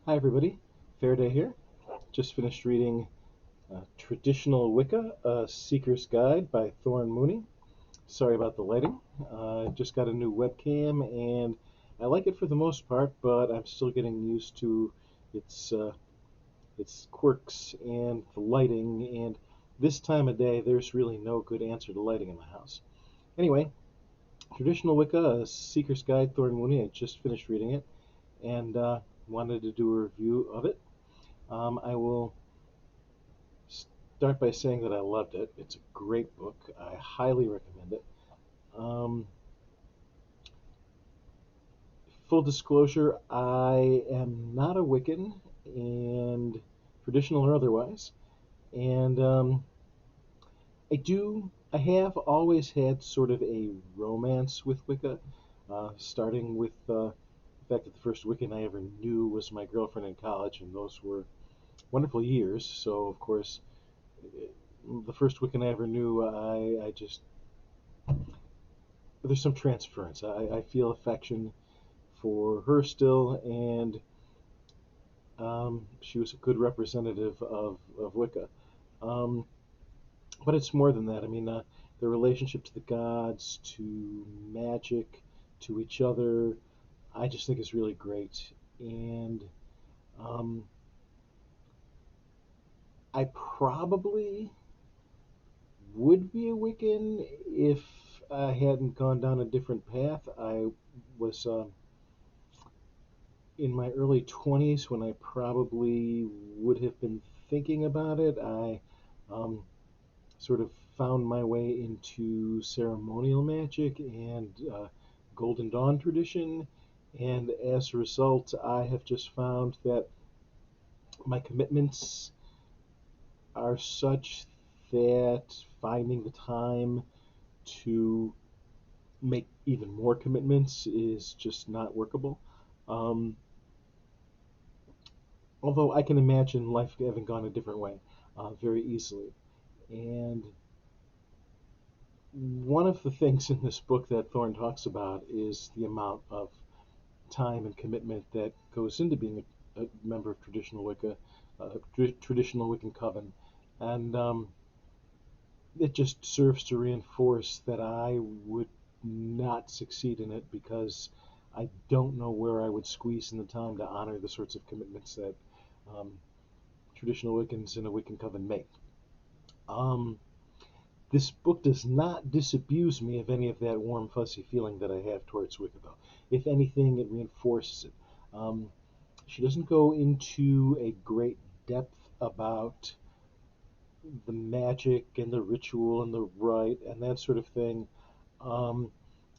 Hi everybody, Faraday here. Just finished reading Traditional Wicca A Seekers Guide by Thorn Mooney. Sorry about the lighting. Just got a new webcam and I like it for the most part, but I'm still getting used to its its quirks and the lighting. And this time of day, there's really no good answer to lighting in my house. Anyway, Traditional Wicca A Seekers Guide, Thorn Mooney. I just finished reading it and wanted to do a review of it. I will start by saying that I loved it. It's a great book. I highly recommend it. Um, Full disclosure, I am not a Wiccan, and traditional or otherwise, and I have always had sort of a romance with Wicca, starting with the fact that the first Wiccan I ever knew was my girlfriend in college, and those were wonderful years. So, of course, the first Wiccan I ever knew, I just there's some transference. I feel affection for her still, and she was a good representative of Wicca. Um, but it's more than that. I mean, the relationship to the gods, to magic, to each other, I just think is really great. And um, I probably would be a Wiccan if I hadn't gone down a different path. I was in my early 20s when I probably would have been thinking about it. I um, sort of found my way into ceremonial magic and Golden Dawn tradition. And as a result, I have just found that my commitments are such that finding the time to make even more commitments is just not workable. Um, Although I can imagine life having gone a different way very easily. And one of the things in this book that Thorne talks about is the amount of time and commitment that goes into being a member of traditional Wicca, traditional Wiccan coven. And it just serves to reinforce that I would not succeed in it because I don't know where I would squeeze in the time to honor the sorts of commitments that um, traditional Wiccans in a Wiccan coven make. Um, this book does not disabuse me of any of that warm, fuzzy feeling that I have towards Wicca, though. If anything, it reinforces it. Um, she doesn't go into a great depth about the magic and the ritual and the rite and that sort of thing. Um,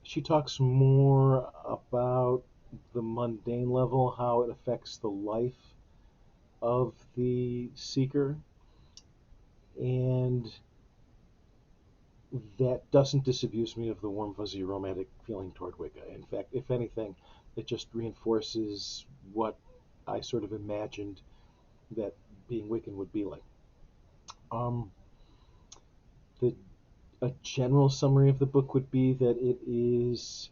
she talks more about the mundane level, how it affects the life of the seeker, and that doesn't disabuse me of the warm, fuzzy, romantic feeling toward Wicca. In fact, if anything, it just reinforces what I sort of imagined that being Wiccan would be like. Um, the A general summary of the book would be that it is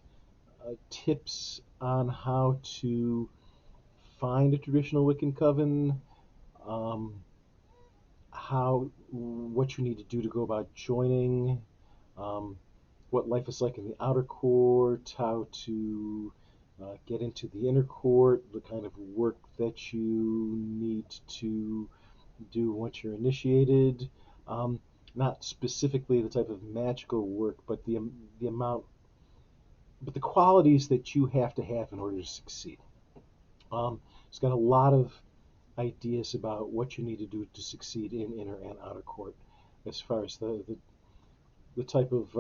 tips on how to find a traditional Wiccan coven, um, how what you need to do to go about joining, um, what life is like in the outer court, how to get into the inner court, the kind of work that you need to do once you're initiated. Um, Not specifically the type of magical work, but the amount, but the qualities that you have to have in order to succeed. It's got a lot of ideas about what you need to do to succeed in inner and outer court, as far as the type of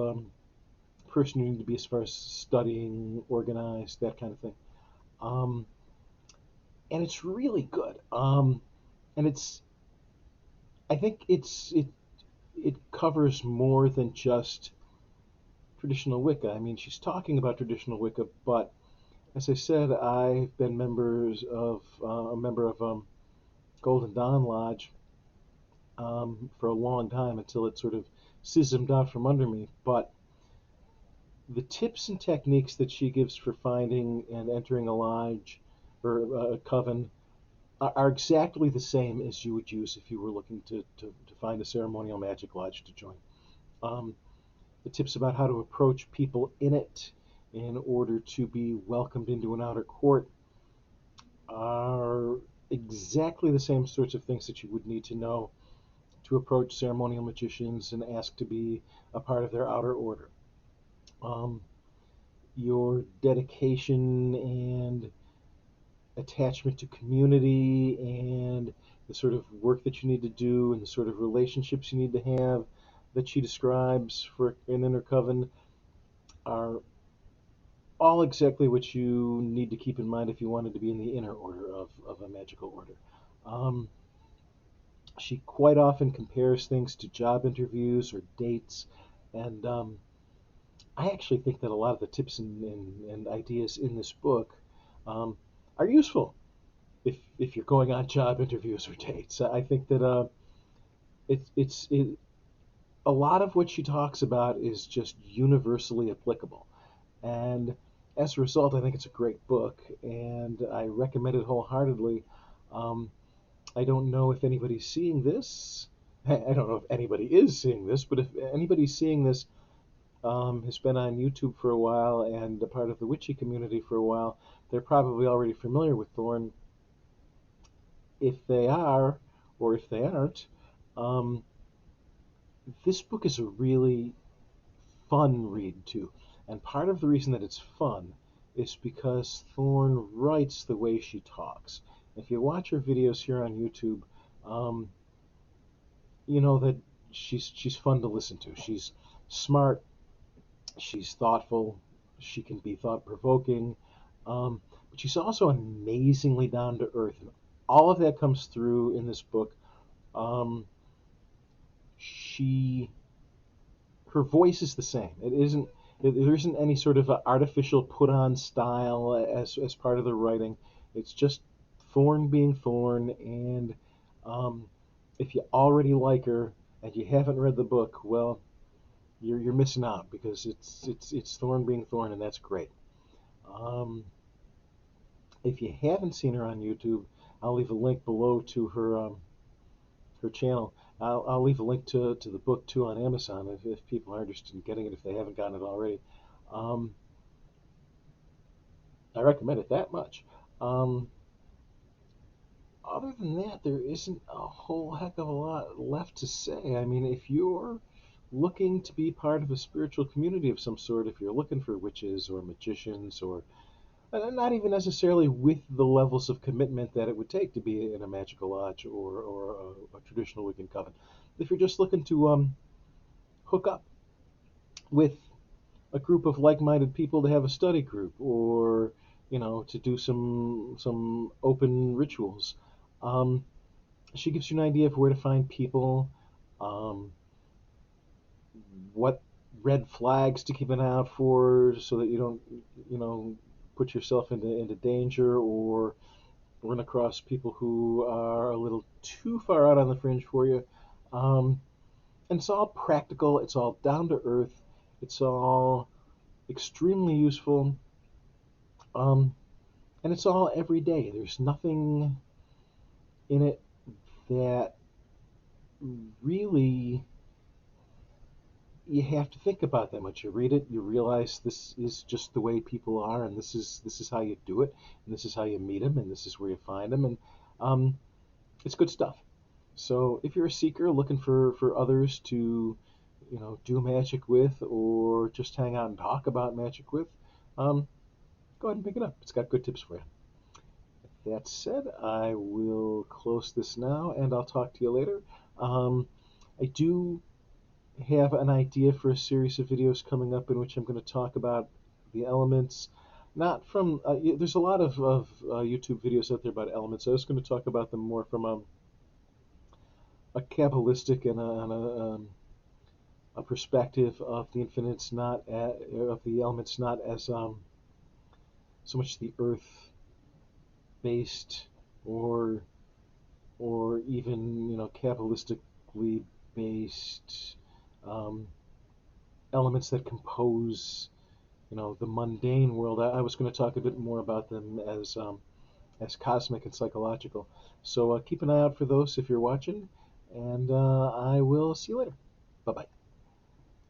person you need to be as far as studying, organized, that kind of thing. Um, and it's really good. And I think it covers more than just traditional Wicca. I mean, she's talking about traditional Wicca, but as I said, I've been a member of Golden Dawn Lodge for a long time until it sort of schismed out from under me. But the tips and techniques that she gives for finding and entering a lodge or a coven are exactly the same as you would use if you were looking to find a ceremonial magic lodge to join. Um, the tips about how to approach people in it in order to be welcomed into an outer court are exactly the same sorts of things that you would need to know to approach ceremonial magicians and ask to be a part of their outer order. Um, your dedication and attachment to community and the sort of work that you need to do and the sort of relationships you need to have that she describes for an inner coven are all exactly what you need to keep in mind if you wanted to be in the inner order of a magical order. Um, she quite often compares things to job interviews or dates, and I actually think that a lot of the tips and ideas in this book um, are useful if you're going on job interviews or dates. I think that it a lot of what she talks about is just universally applicable, and as a result, I think it's a great book, and I recommend it wholeheartedly. Um, I don't know if anybody's seeing this. I don't know if anybody is seeing this, but if anybody's seeing this has been on YouTube for a while and a part of the witchy community for a while, they're probably already familiar with Thorn. If they are, or if they aren't, um, this book is a really fun read too. And part of the reason that it's fun is because Thorn writes the way she talks. If you watch her videos here on YouTube, um, you know that she's fun to listen to. She's smart, she's thoughtful, she can be thought provoking, but she's also amazingly down to earth. And all of that comes through in this book. Um, she her voice is the same. It isn't there isn't any sort of artificial put on style as part of the writing. It's just Thorn being Thorn, and um, if you already like her and you haven't read the book, well, you're missing out because it's Thorn being Thorn, and that's great. Um, if you haven't seen her on YouTube, I'll leave a link below to her channel. I'll leave a link to the book too on Amazon if people are interested in getting it if they haven't gotten it already. Um, I recommend it that much. Um, Other than that, there isn't a whole heck of a lot left to say. I mean, if you're looking to be part of a spiritual community of some sort, if you're looking for witches or magicians or not even necessarily with the levels of commitment that it would take to be in a magical lodge or a traditional Wiccan coven. If you're just looking to hook up with a group of like-minded people to have a study group or to do some open rituals, um, she gives you an idea of where to find people, um, what red flags to keep an eye out for so that you don't put yourself into danger or run across people who are a little too far out on the fringe for you. Um, and it's all practical. It's all down to earth. It's all extremely useful. Um, and it's all every day. There's nothing in it that really you have to think about that much. You read it, you realize this is just the way people are, and this is how you do it, and this is how you meet them, and this is where you find them, and um, it's good stuff. So if you're a seeker looking for others to, do magic with or just hang out and talk about magic with, go ahead and pick it up. It's got good tips for you. That said, I will close this now and I'll talk to you later. I do have an idea for a series of videos coming up in which I'm going to talk about the elements. Not from, there's a lot of YouTube videos out there about elements. I was going to talk about them more from a Kabbalistic and a perspective of the infinites, not of the elements, not as so much the earth based or even Kabbalistically based um, elements that compose the mundane world. I was going to talk a bit more about them as as cosmic and psychological. So keep an eye out for those if you're watching, and I will see you later. Bye bye.